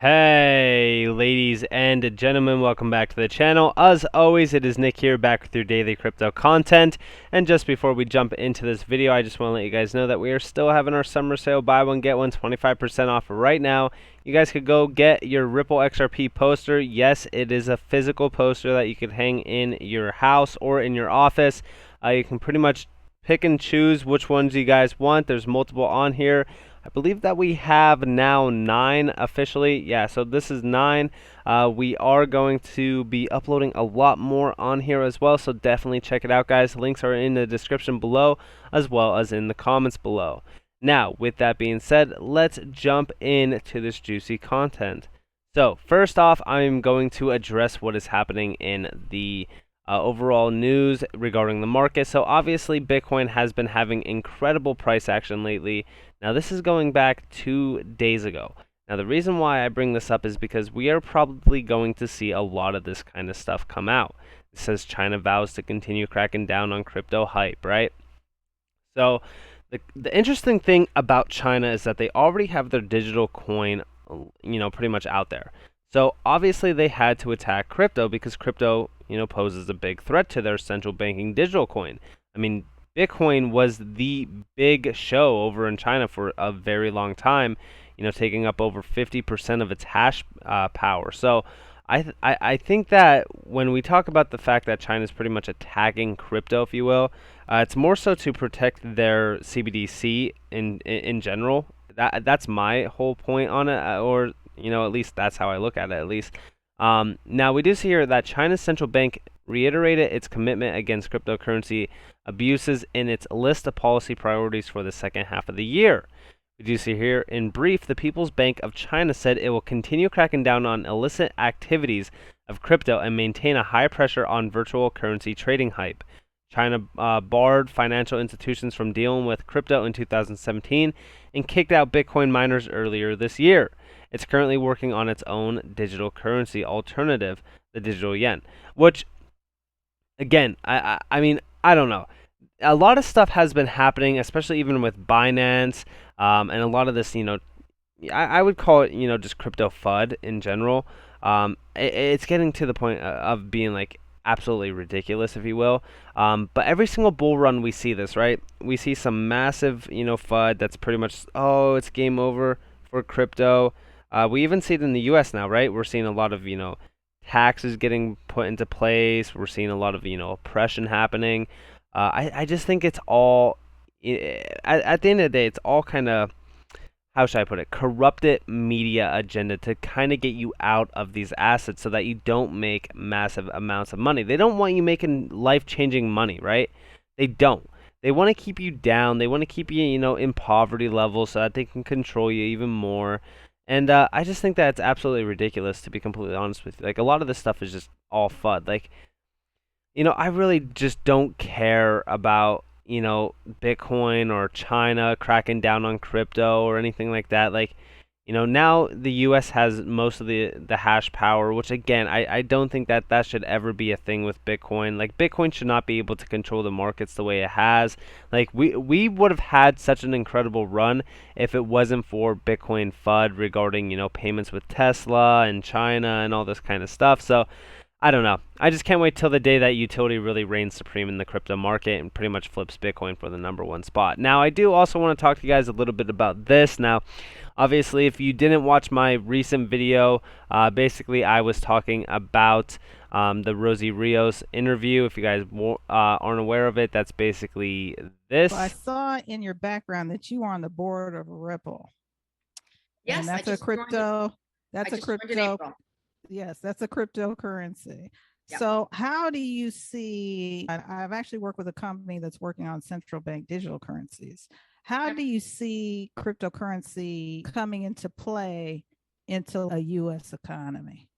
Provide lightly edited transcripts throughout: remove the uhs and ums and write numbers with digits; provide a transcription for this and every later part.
Hey, ladies and gentlemen, welcome back to the channel. As always, it is Nick here, back with your daily crypto content. And just before we jump into this video, I just want to let you guys know that we are still having our summer sale, buy one, get one, 25% off right now. You guys could go get your Ripple XRP poster. Yes, it is a physical poster that you could hang in your house or in your office. You can pretty much pick and choose which ones you guys want. There's multiple on here. I believe that we have now 9 officially. Yeah, so this is 9. We are going to be uploading a lot more on here as well, so definitely check it out, guys. Links are in the description below as well as in the comments below. Now, with that being said, let's jump into this juicy content. So, first off, I'm going to address what is happening in the overall news regarding the market. So obviously Bitcoin has been having incredible price action lately. Now this is going back 2 days ago. Now the reason why I bring this up is because we are probably going to see a lot of this kind of stuff come out. It says China vows to continue cracking down on crypto hype, right? So the interesting thing about China is that they already have their digital coin, pretty much out there. So obviously they had to attack crypto because crypto, poses a big threat to their central banking digital coin. I mean, Bitcoin was the big show over in China for a very long time, taking up over 50% of its hash power. So I think that when we talk about the fact that China is pretty much attacking crypto, if you will, it's more so to protect their CBDC in general. That's my whole point on it, or at least that's how I look at it. At least now we do see here that China's central bank reiterated its commitment against cryptocurrency abuses in its list of policy priorities for the second half of the year. We do see here, in brief, the People's Bank of China said it will continue cracking down on illicit activities of crypto and maintain a high pressure on virtual currency trading hype. China barred financial institutions from dealing with crypto in 2017 and kicked out Bitcoin miners earlier this year. It's currently working on its own digital currency alternative, the digital yen, which, again, I mean, I don't know. A lot of stuff has been happening, especially even with Binance, and a lot of this, I would call it, just crypto FUD in general. It's getting to the point of being like absolutely ridiculous, if you will. But every single bull run we see this, right? We see some massive, FUD that's pretty much, oh, it's game over for crypto. We even see it in the U.S. now, right? We're seeing a lot of, taxes getting put into place. We're seeing a lot of, oppression happening. I just think it's all, at the end of the day, it's all kind of, how should I put it, corrupted media agenda to kind of get you out of these assets so that you don't make massive amounts of money. They don't want you making life-changing money, right? They don't. They want to keep you down. They want to keep you, in poverty level so that they can control you even more. And I just think that it's absolutely ridiculous, to be completely honest with you. Like, a lot of this stuff is just all FUD. Like, I really just don't care about, Bitcoin or China cracking down on crypto or anything like that. Like, now the US has most of the hash power, which again, I don't think that that should ever be a thing with Bitcoin. Like, Bitcoin should not be able to control the markets the way it has. Like, we would have had such an incredible run if it wasn't for Bitcoin FUD regarding, payments with Tesla and China and all this kind of stuff. So I don't know. I just can't wait till the day that utility really reigns supreme in the crypto market and pretty much flips Bitcoin for the #1 spot. Now, I do also want to talk to you guys a little bit about this. Now, obviously, if you didn't watch my recent video, basically I was talking about the Rosie Rios interview. If you guys aren't aware of it, that's basically this. So I saw in your background that you are on the board of Ripple. Yes, and that's a crypto. That's a crypto. Yes, that's a cryptocurrency. Yep. So how do you see, I've actually worked with a company that's working on central bank digital currencies. How do you see cryptocurrency coming into play into a U.S. economy?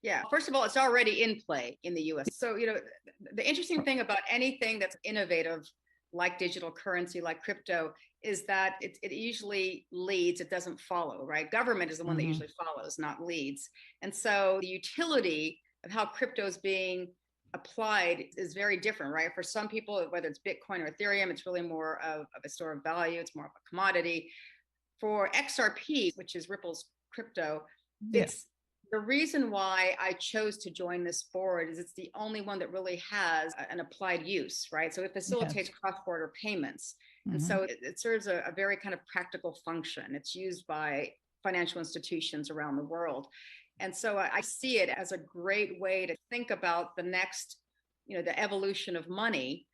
Yeah, first of all, it's already in play in the US. So, the interesting thing about anything that's innovative, like digital currency, like crypto, is that it usually leads, it doesn't follow, right? Government is the one that usually follows, not leads. And so the utility of how crypto is being applied is very different, right? For some people, whether it's Bitcoin or Ethereum, it's really more of a store of value. It's more of a commodity. For XRP, which is Ripple's crypto, it's the reason why I chose to join this board is it's the only one that really has an applied use, right? So it facilitates cross-border payments. And so it serves a very kind of practical function. It's used by financial institutions around the world. And so I see it as a great way to think about the next, the evolution of money.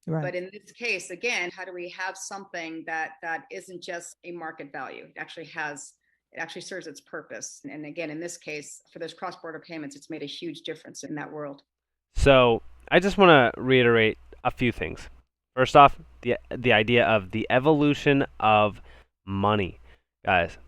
Right. But in this case, again, how do we have something that isn't just a market value? It actually serves its purpose. And again, in this case, for those cross-border payments, it's made a huge difference in that world. So I just want to reiterate a few things. First off, the idea of the evolution of money. Guys,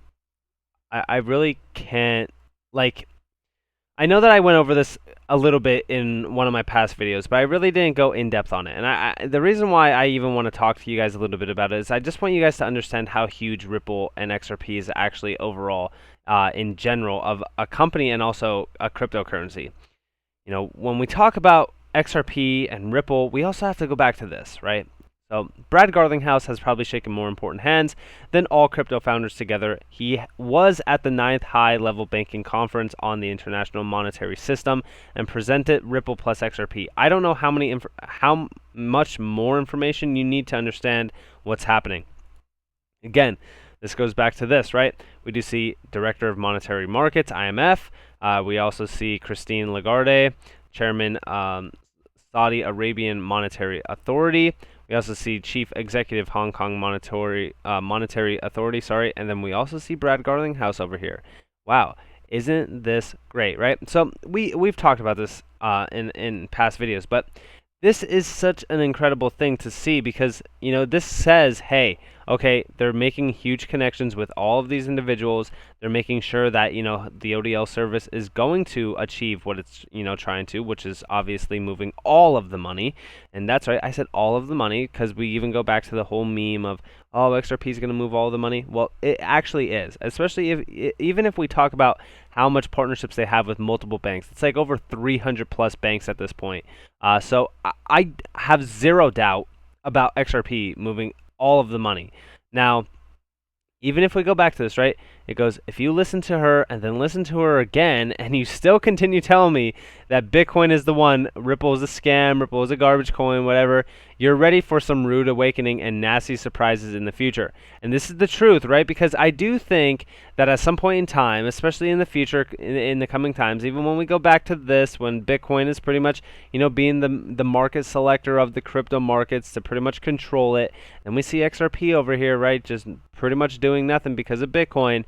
I really can't, I know that I went over this a little bit in one of my past videos, but I really didn't go in depth on it. And the reason why I even want to talk to you guys a little bit about it is I just want you guys to understand how huge Ripple and XRP is actually overall in general of a company and also a cryptocurrency. When we talk about XRP and Ripple, we also have to go back to this, right? So Brad Garlinghouse has probably shaken more important hands than all crypto founders together. He was at the 9th high-level banking conference on the international monetary system and presented Ripple plus XRP. I don't know how much more information you need to understand what's happening. Again, this goes back to this, right? We do see Director of Monetary Markets, IMF. We also see Christine Lagarde, Chairman Saudi Arabian Monetary Authority. We also see Chief Executive Hong Kong Monetary Authority, and then we also see Brad Garlinghouse over here. Wow, isn't this great, right? So we've talked about this in past videos, but this is such an incredible thing to see because, this says, hey, okay, they're making huge connections with all of these individuals. They're making sure that, the ODL service is going to achieve what it's, trying to, which is obviously moving all of the money. And that's right, I said all of the money because we even go back to the whole meme of, oh, XRP is going to move all the money. Well, it actually is, especially even if we talk about how much partnerships they have with multiple banks. It's like over 300 plus banks at this point. So I have zero doubt about XRP moving all of the money. Now, even if we go back to this, right, it goes, if you listen to her and then listen to her again, and you still continue telling me that Bitcoin is the one, Ripple is a scam, Ripple is a garbage coin, whatever, you're ready for some rude awakening and nasty surprises in the future. And this is the truth, right? Because I do think that at some point in time, especially in the future, in the coming times, even when we go back to this, when Bitcoin is pretty much, being the market selector of the crypto markets to pretty much control it, and we see XRP over here, right, just pretty much doing nothing because of Bitcoin.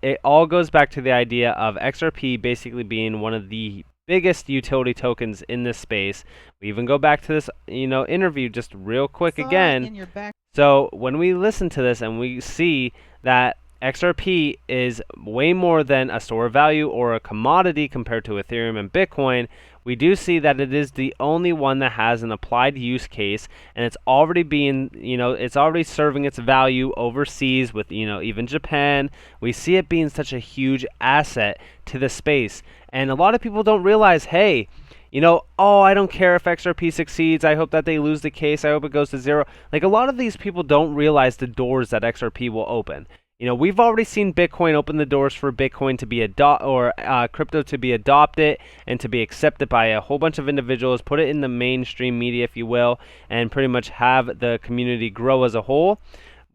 It all goes back to the idea of XRP basically being one of the biggest utility tokens in this space. We even go back to this, interview just real quick again. So when we listen to this and we see that XRP is way more than a store of value or a commodity compared to Ethereum and Bitcoin, we do see that it is the only one that has an applied use case, and it's already being, it's already serving its value overseas with, even Japan. We see it being such a huge asset to the space, and a lot of people don't realize, hey, oh, I don't care if XRP succeeds. I hope that they lose the case. I hope it goes to zero. Like, a lot of these people don't realize the doors that XRP will open. We've already seen Bitcoin open the doors for Bitcoin to be crypto to be adopted and to be accepted by a whole bunch of individuals, put it in the mainstream media, if you will, and pretty much have the community grow as a whole.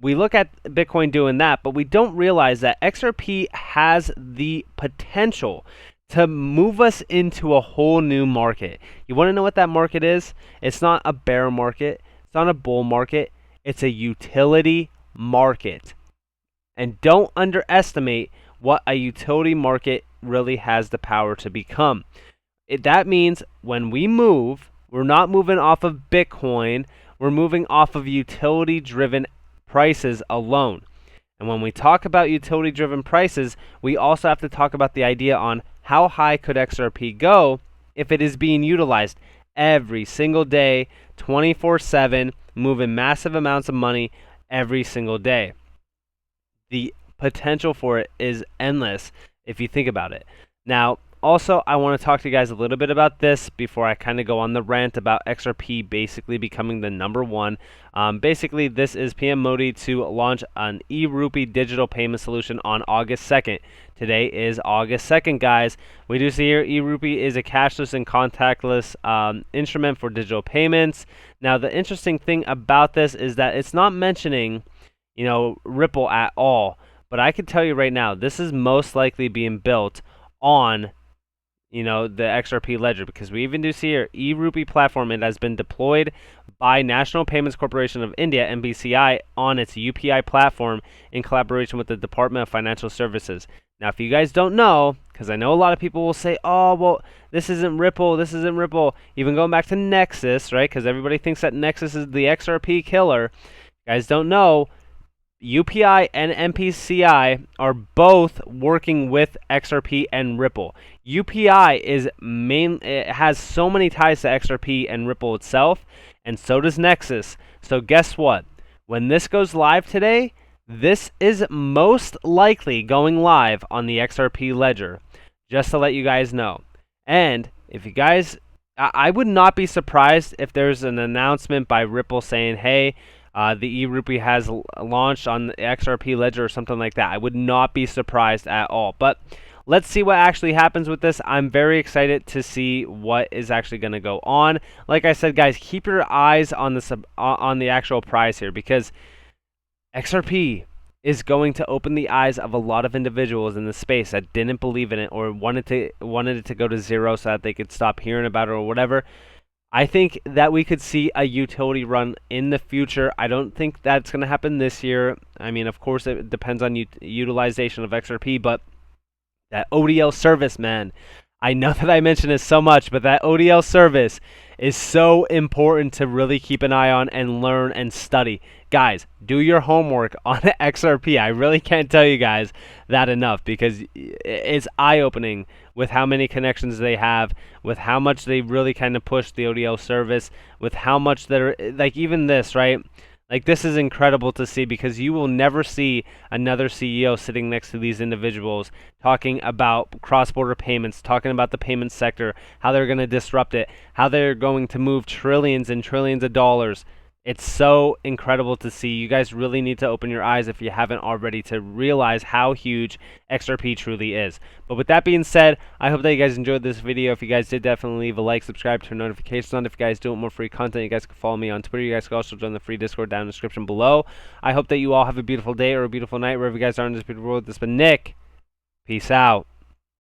We look at Bitcoin doing that, but we don't realize that XRP has the potential to move us into a whole new market. You want to know what that market is? It's not a bear market. It's not a bull market. It's a utility market. And don't underestimate what a utility market really has the power to become. That means when we move, we're not moving off of Bitcoin, we're moving off of utility-driven prices alone. And when we talk about utility-driven prices, we also have to talk about the idea on how high could XRP go if it is being utilized every single day, 24/7, moving massive amounts of money every single day. The potential for it is endless if you think about it. Now, Also, I want to talk to you guys a little bit about this before I kind of go on the rant about XRP basically becoming the #1. Basically, this is PM Modi to launch an e-rupee digital payment solution on August 2nd. Today is August 2nd, guys. We do see here e-rupee is a cashless and contactless instrument for digital payments. Now, the interesting thing about this is that it's not mentioning, you know, Ripple at all. But I can tell you right now, this is most likely being built on, you know, the XRP ledger, because we even do see here e-rupee platform. It has been deployed by National Payments Corporation of India (NPCI) on its UPI platform in collaboration with the Department of Financial Services. Now, if you guys don't know, because I know a lot of people will say, "Oh, well, this isn't Ripple. This isn't Ripple." Even going back to Nexus, right? Because everybody thinks that Nexus is the XRP killer. You guys don't know. UPI and NPCI are both working with XRP and Ripple. UPI it has so many ties to XRP and Ripple itself, and so does Nexus. So guess what? When this goes live today, this is most likely going live on the XRP ledger, just to let you guys know. And if you guys, I would not be surprised if there's an announcement by Ripple saying, hey, the e-rupee has launched on the XRP ledger or something like that. I would not be surprised at all. But let's see what actually happens with this. I'm very excited to see what is actually going to go on. Like I said, guys, keep your eyes on the actual prize here, because XRP is going to open the eyes of a lot of individuals in the space that didn't believe in it or wanted it to go to zero so that they could stop hearing about it or whatever. I think that we could see a utility run in the future. I don't think that's going to happen this year. I mean, of course, it depends on utilization of XRP, but that ODL service, man. I know that I mention it so much, but that ODL service is so important to really keep an eye on and learn and study. Guys, do your homework on XRP. I really can't tell you guys that enough, because it's eye-opening with how many connections they have, with how much they really kind of push the ODL service, with how much they're, like, even this, right? Like, this is incredible to see, because you will never see another CEO sitting next to these individuals talking about cross-border payments, talking about the payment sector, how they're going to disrupt it, how they're going to move trillions and trillions of dollars. It's so incredible to see. You guys really need to open your eyes, if you haven't already, to realize how huge XRP truly is. But with that being said, I hope that you guys enjoyed this video. If you guys did, definitely leave a like, subscribe, turn notifications on. If you guys do want more free content, you guys can follow me on Twitter. You guys can also join the free Discord down in the description below. I hope that you all have a beautiful day or a beautiful night wherever you guys are in this beautiful world. This has been Nick. Peace out.